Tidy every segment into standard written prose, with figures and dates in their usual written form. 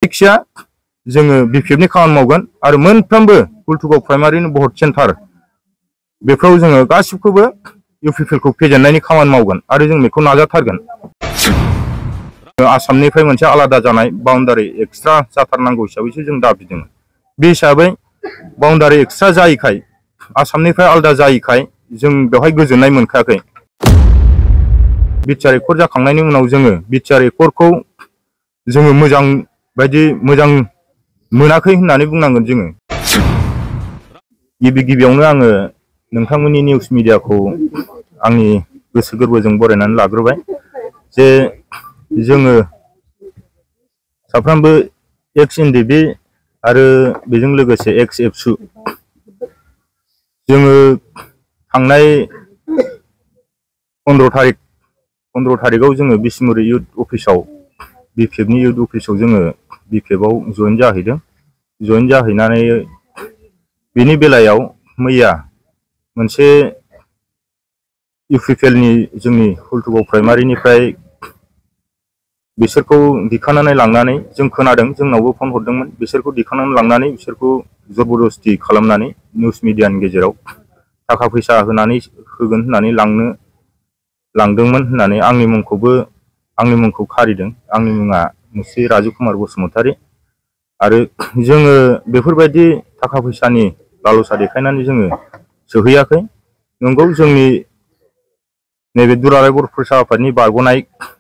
जायखिया जोङो बिपिएफनि खामानि मावगोन आरो मोनफ्रोमबो हुलथुगाव प्राइमारिनि भट सेन्टार बेफोराव जोङो गासिबखौबो इउपिपिएलखौ फेजेननायनि खामानि मावगोन आरो जों बेखौ नाजाथारगोन। आसामनिफ्राय मोनसे आलादा जानाय बाउन्डारि एक्सट्रा जाथारनांगौ हिसाबैसो जों दाबिदों। बे हिसाबै बाउन्डारि एक्सट्रा जायैखाय आसामनिफ्राय आलादा जायैखाय जों बेवहाय गोजोननाय मोनखायाखै। बिटिआर एकर्ड जाखांनायनि उनाव जोङो बिटिआर एकर्डखौ जोङो मोजां मोनाखै होननानै बुंनांगोन जोङो। गिबियावनो आङो नोंथांमोननि निउस मिडियाखौ आंनि गोसो गोरबोजों बरायनानै लाग्रोबाय जे जोङो साफ्रोमबो एक्स एनडिबि आरो बेजों लोगोसे एक्स एबसु जोङो थांनाय 15 तारिखआव जोङो बिसमुरि इउथ अफिसाव बिपिएफनि इउथ अफिसाव जोङो बिपिएफआव जइन जाहैदों। जइन जाहैनानै बेनि बेलायाव मैया मोनसे इउपिपिएलनि जोंनि हुलथुगाव प्राइमारिनिफ्राय बिसोरखौ दिखांनानै लांनानै जों खोनादों, जोंनावबो फन हरदोंमोन, बिसोरखौ दिखांनानै लांनानै बिसोरखौ जबरदस्ति खालामनानै निउस मिडियानि गेजेराव थाखा फैसा होनानै होगोन होननानै लांदोंमोन होननानै आंनि मुंखौ खारिदों। आंनि मुङा मुस्रि राजु कुमार बसुमतारी। आरो जोङो बेफोरबायदि थाखा फैसानि लालसा देखायनानै जोङो सोहैयाखै। नंगौ, जोंनि नैबे दुलाराय बर' फरायसा आफादनि बारग'नाय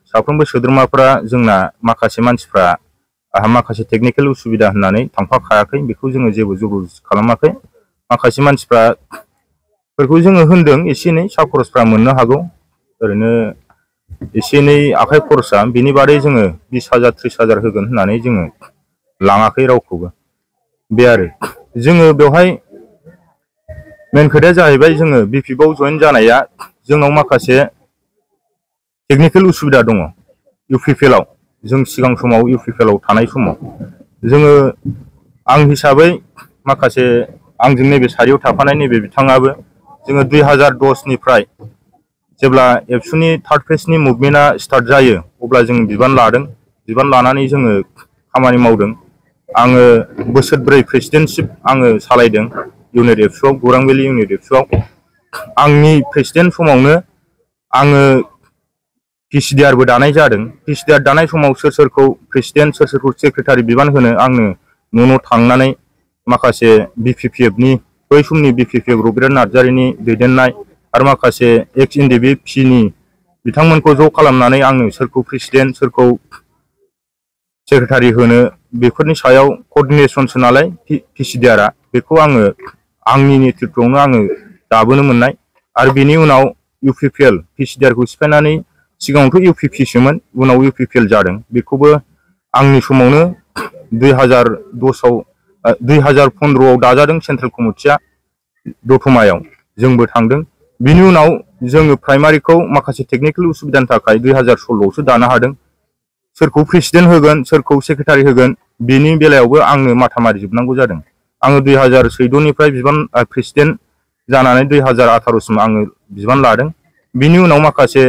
साफ्रोमबो सोद्रोमाफोरा जोंना माखासे मानसिफ्रा माखासे टेकनिकेल उसुबिदा होननानै थांफाखायाखै, बेखौ जोङो जेबो जबरदस्ति खालामाखै। माखासे मानसिफोरखौ जोङो होनदों एसे एनै सा खरसफ्रा मोननो हागौ, ओरैनो एसे एनै आखाइ खरसा, बिनि बादै जोङो 20,000 30,000 होगोन होननानै जोङो लाङाखै रावखौबो। बे आरो जोङो बेवहाय मेन खोथाया जाहैबाय जोङो बिपिएफआव जइन जानाया जोंनाव माखासे टेकनिकेल उसुबिदा दङ। इउपिपिएलआव जों सिगां समाव इउपिपिएलआव थानाय समाव जोङो आं हिसाबै माखासे आंजों नैबे सारियाव थाफानाय नैबे बिथाङाबो जोङो 2010निफ्राय जेब्ला एबसुनि थार्ड फेजनि मुभमेन्टआ स्टार्ट जायो अब्ला जों बिबान लादों। बिबान लानानै जोङो खामानि मावदों। आङो बोसोरब्रै प्रेसिडेन्टशिप आङो सालायदों इउनिट एबसुआव, गौरां भेलि इउनिट एबसुआव। आंनि प्रेसिडेन्ट समावनो आङो पिसिडिआरबो दानाय जादों। पिसिडिआर दानाय समाव सोर सोरखौ प्रेसिडेन्ट सोर सोरखौ सेक्रेटारि बिबान होनो आंनो न' थांनानै माखासे बिपिपिएफनि बै समनि बिपिपिएफ रबिराम नार्जारिनि दैदेननाय आरो माखासे एक्स एनडिबि पिनि बिथांमोनखौ ज' खालामनानै आंनो सोरखौ प्रेसिडेन्ट सोरखौ सेक्रेटारि होनो बेफोरनि सायाव कर्डिनेसनसो नालाय पिसिडिआरआ, बेखौ आङो आंनि नेतृत्वआवनो आङो दाबोनो मोननाय। आरो बेनि उनाव इउपिपिएल पिसिडिआरखौ सिफायनानै सिगाङावथ' इउपिपिसोमोन, उनाव इउपिपिएल जादों। बेखौबो आंनि समावनो 2015आव दाजादों सेन्ट्रेल कमिटिया दतमायाव, जोंबो थांदों। बिनि उनाव जोङो प्राइमारिखौ माखासे टेकनिकेल उसुबिदानि थाखाय 2016आवसो दानो हादों। सोरखौ प्रेसिडेन्ट होगोन सोरखौ सेक्रेटारि होगोन बेनि बेलायावबो आंनो माथा मारिजोबनांगौ जादों। आङो 2014निफ्राय प्रेसिडेन्ट जानानै 2018सिम आङो बिबान लादों। बिनि उनाव माखासे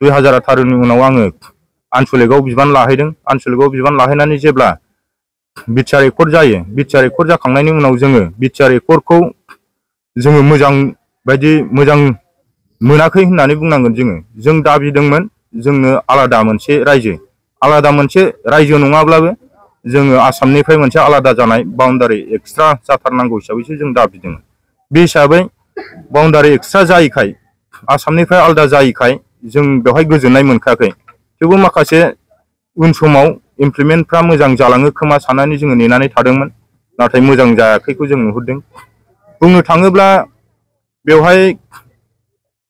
2018नि उनाव आङो आनसलिकआव बिबान लाहैदों। आनसलिकआव बिबान लाहैनानै जेब्ला बिटिआर एकर्ड जायो, बिटिआर एकर्ड जाखांनायनि उनाव जोङो बिटिआर एकर्डखौ जोङो मोजां मोनाखै होननानै बुंनांगोन जोङो। जों दाबिदोंमोन जोंनो आलादा मोनसे रायजो नङाब्लाबो जोङो आसामनिफ्राय मोनसे आलादा जानाय बाउन्डारि एक्सट्रा जाथारनांगौ हिसाबैसो जों दाबिदों। बे हिसाबै बाउन्डारि एक्सट्रा जायैखाय आसामनिफ्राय आलादा जायैखाय जों बेवहाय गोजोननाय मोनखायाखै। थेवबो माखासे उन समाव इमप्लिमेन्टफ्रा मोजां जालाङो खोमा साननानै जोङो नेनानै थादोंमोन, नाथाय मोजां जायाखैखौ जों नुहुरदों। बुंनो थाङोब्ला बेवहाय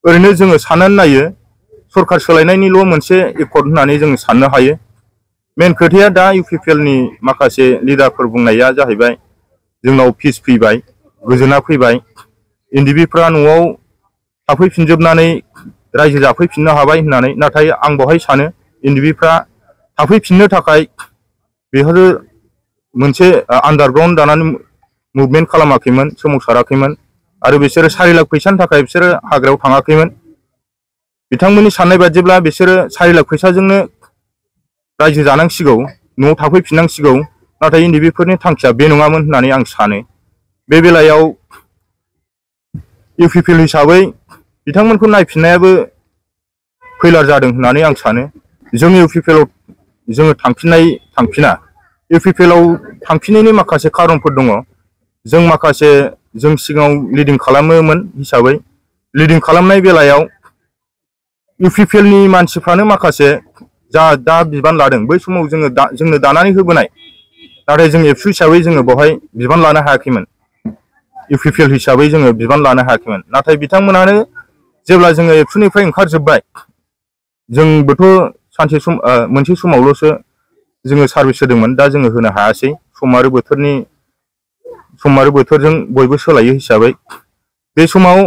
ओरैनो जोङो साननानै नायो सरखार सोलायनायनिल' मोनसे एकर्ड होननानै जों साननो हायो। मेन खोथाया दा इउपिपिएलनि माखासे लिडारफोर बुंनाया जाहैबाय जोंनाव पिस फैबाय, गोजोना फैबाय, एनडिबिफ्रा न'आव थाफैफिनजोबनानै रायजो जाफैफिननो हाबाय होननानै। नाथाय आं बेवहाय सानो एनडिबिफ्रा थाफैफिननो थाखाय बेफोरो मोनसे आन्डारग्राउन्ड दानानै मुभमेन्ट खालामाखैमोन, सोमावसाराखैमोन। आरो बिसोरो 4 लाख फैसानि थाखाय बिसोरो हाग्रायाव थाङाखैमोन। बिथांमोननि साननाय बायदिब्ला बिसोरो 4 लाख फैसाजोंनो रायजो जानांसिगौ, न'आव थाफैफिननांसिगौ। नाथाय NDP-फोरनि थांखिया बे नङामोन होननानै आं सानो। बे बेलायाव UPPL हिसाबै बिथांमोनखौ नायफिननायाबो फैलार जादों होननानै आं सानो। जों UPPL-आव जोङो थांफिना। UPPL-आव थांफिननायनि माखासे खारनफोर दङ। जों माखासे जों सिगाङाव लिडिं खालामोमोन हिसाबै लिडिं खालामनाय बेलायाव UPPL-नि मानसिफ्रानो माखासे दा बिबान लादों बै समाव जोंनो दानानै होबोनाय, नाथाय जों एबसु हिसाबै जोङो बेवहाय बिबान लानो हायाखैमोन। UPPL हिसाबै जोङो बिबान लानो हायाखैमोन। नाथाय बिथांमोनानो जेब्ला जोङो एबसुनिफ्राय ओंखारजोब्बाय, जोंबोथ' मोनसे समावल'सो जोङो सार्भिस होदोंमोन। दा जोङो होनो हायासै। सम आरो बोथोरजों बयबो सोलायो हिसाबै बे समाव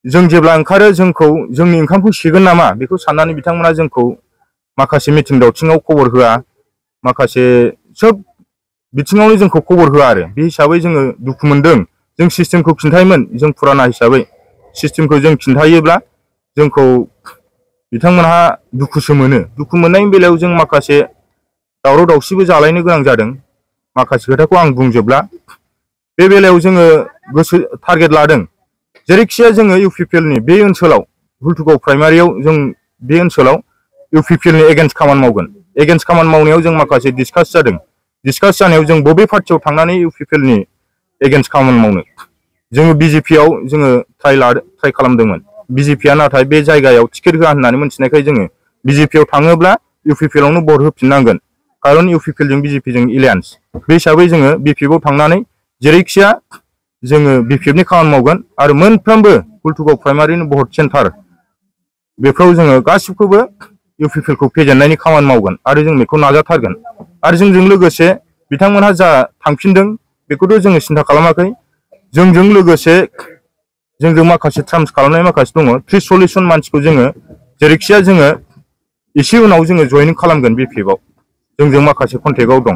जों जेब्ला ओंखारो जोंनि ओंखामखौ सिगोन नामा बेखौ साननानै बिथांमोना जोंखौ माखासे मिथिं दावथिङाव खबर होआ, माखासे सोब बिथिङावनो जोंखौ खबर होआ आरो। बे हिसाबै जोङो दुखु मोनदों। जों सिस्टेमखौ खिन्थायोमोन, जों फुराना हिसाबै सिस्टेमखौ जों खिन्थायोब्ला जोंखौ बिथांमोनहा दुखुसो मोनो। दुखु मोननायनि बेलायाव जों माखासे दावराव दावसिबो जालायनो गोनां जादों। माखासे खोथाखौ आं बुंजोबला। बे बेलायाव जोङो टारगेट लादों। जेरैखिजाया जोङो UPPL-नि बे ओनसोलाव हुल्तुगाव प्राइमारियाव जों बे ओनसोलाव UPPL-नि एगेन्स्ट खामानि मावगोन। एगेन्स्ट खामानि मावनायाव जों माखासे डिसकास जादों। डिसकास जानायाव जों बबे पार्टियाव थांनानै UPPL-नि एगेन्स्ट खामानि मावनो जोङो BJP-आव जोङो ट्राइ खालामदोंमोन। BJP-आ नाथाय बे जायगायाव टिकेट होआ होननानै मोनथिनायखाय जोङो BJP-आव थाङोब्ला UPPL-आवनो भट होफिननांगोन। खारन UPPL-जों BJP-जों एलायन्स। बे हिसाबै जोङो BPF-आव थांनानै जेरैखिया जोङो BPF-नि खामानि मावगोन आरो मोनफ्रोमबो हुल्तुगाव प्राइमारिनि भट सेन्टार बेफोराव जोङो गासिबखौबो UPPL-खौ फेजेननायनि खामानि मावगोन आरो जों बेखौ नाजाथारगोन। आरो जोंजों लोगोसे बिथांमोनहा जा थांफिनदों बेखौथ' जोङो सिन्था खालामाखै। जोंजों लोगोसे जोंजों माखासे टार्म्स खालामनाय माखासे दङ। 30-40 जन मानसिखौ जोङो जेरैखिया जोङो एसे उनाव जोङो जयनिं खालामगोन BPF-आव। जोंजों माखासे कन्टेक्टआव दं।